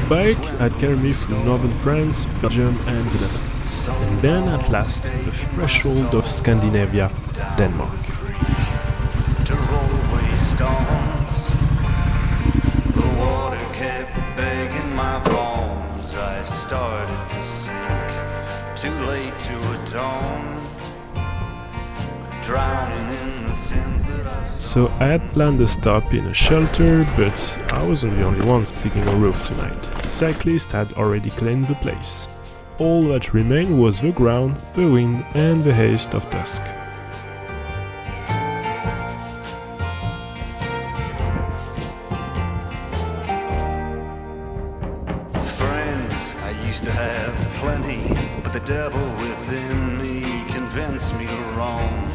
bike had carried me through northern France, Belgium and the Netherlands, and then at last the threshold of Scandinavia, Denmark. Too late to atone, drowning in the sins that I So I had planned a stop in a shelter, but I wasn't the only one seeking a roof tonight. Cyclists had already claimed the place. All that remained was the ground, the wind and the haste of dusk. Friends, I used to have plenty, but the devil within me convinced me to roam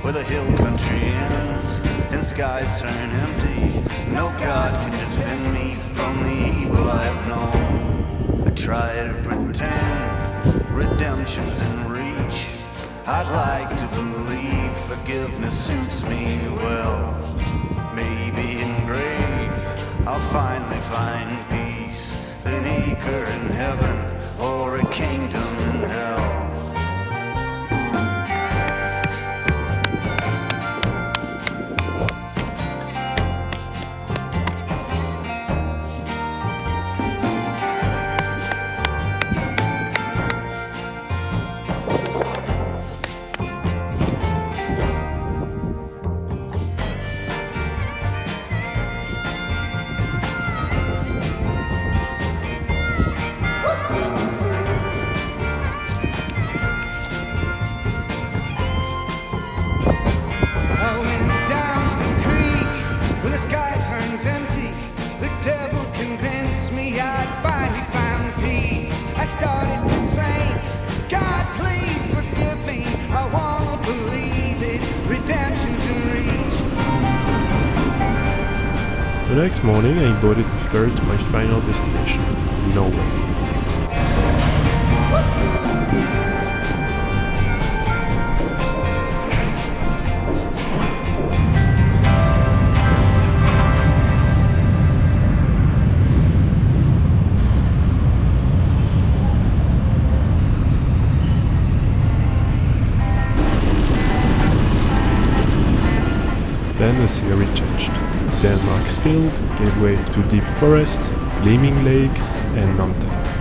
where the hill country ends and skies turn empty. No God can defend me from the evil I have known. I try to pretend redemption's in reach. I'd like to believe forgiveness suits me well. Maybe in grave I'll finally find peace, an acre in heaven or a kingdom in hell. The next morning I boarded the ferry to my final destination, Norway. Then the scenery changed. Denmark's field gave way to deep forest, gleaming lakes and mountains.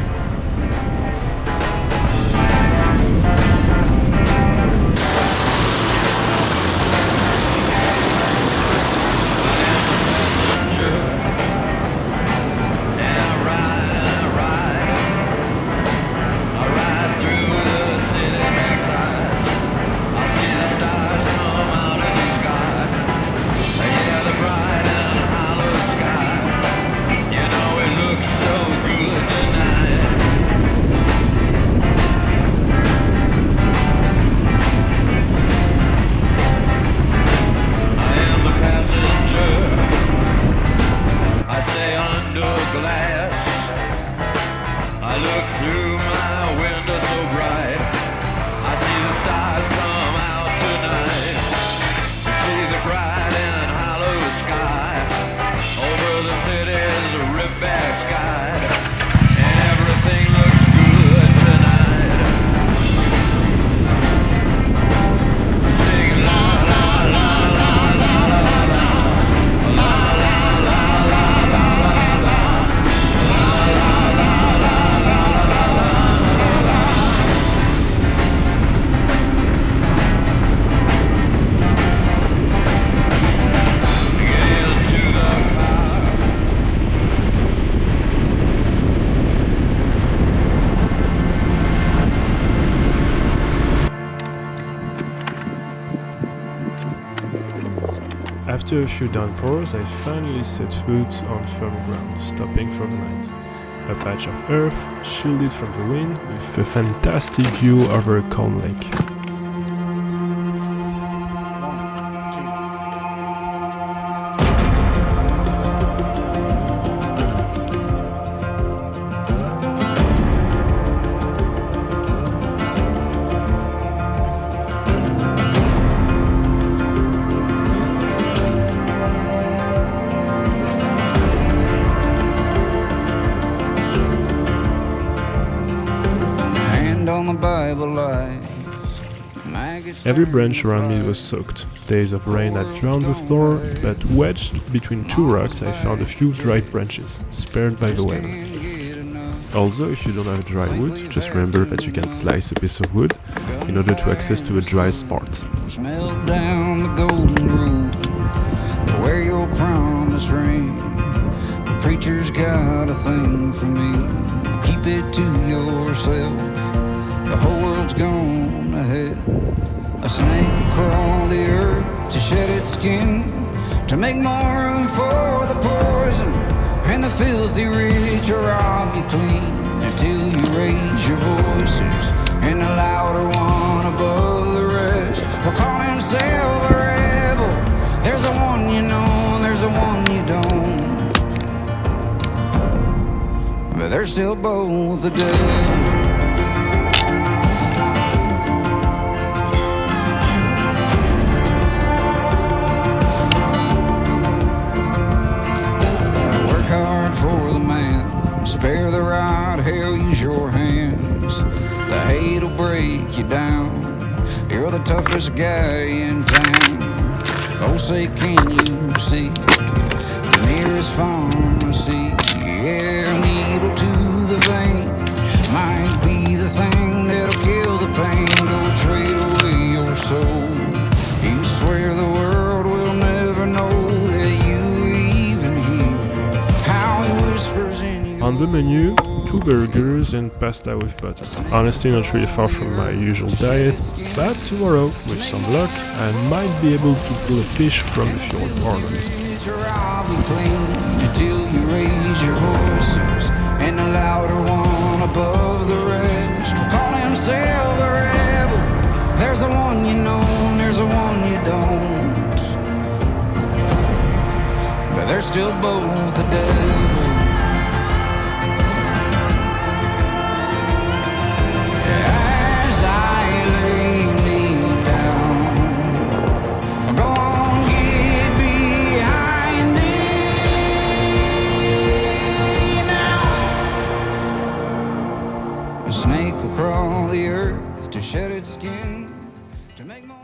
After a few downpours, I finally set foot on firm ground, stopping for the night. A patch of earth, shielded from the wind, with a fantastic view over a calm lake. and on the Bible lies. Every branch around me was soaked. Days of rain had drowned the floor, but wedged between two rocks I found a few dried branches, spared by the weather. Also, if you don't have dry wood, just remember that you can slice a piece of wood in order to access to the driest part. Smelled down the golden road where your promise rang. The preacher's got a thing for me. Keep it to yourself. The whole world's gone to hell. A snake will crawl the earth to shed its skin, to make more room for the poison, and the filthy rich will rob you clean until you raise your voices, and the louder one above the rest will call himself a rebel. There's a one you know, and there's a one you don't, but they're still both the devil. Spare the rod, hell, use your hands. The hate'll break you down. You're the toughest guy in town. Oh, say, can you see the nearest pharmacy? Yeah, a needle to the vein might be the thing that'll kill the pain. Go trade away your soul. You swear the world will never know that you even hear how he whispers in you. On the menu, 2 burgers and pasta with butter. Honestly, not really far from my usual diet, but tomorrow, with some luck, I might be able to pull a fish from the fjord or not. Until you raise your voices, and the louder one above the rest will call himself a rebel. There's a one you know, and there's a one you don't, but they're still both the devil. Snake will crawl the earth to shed its skin, to make more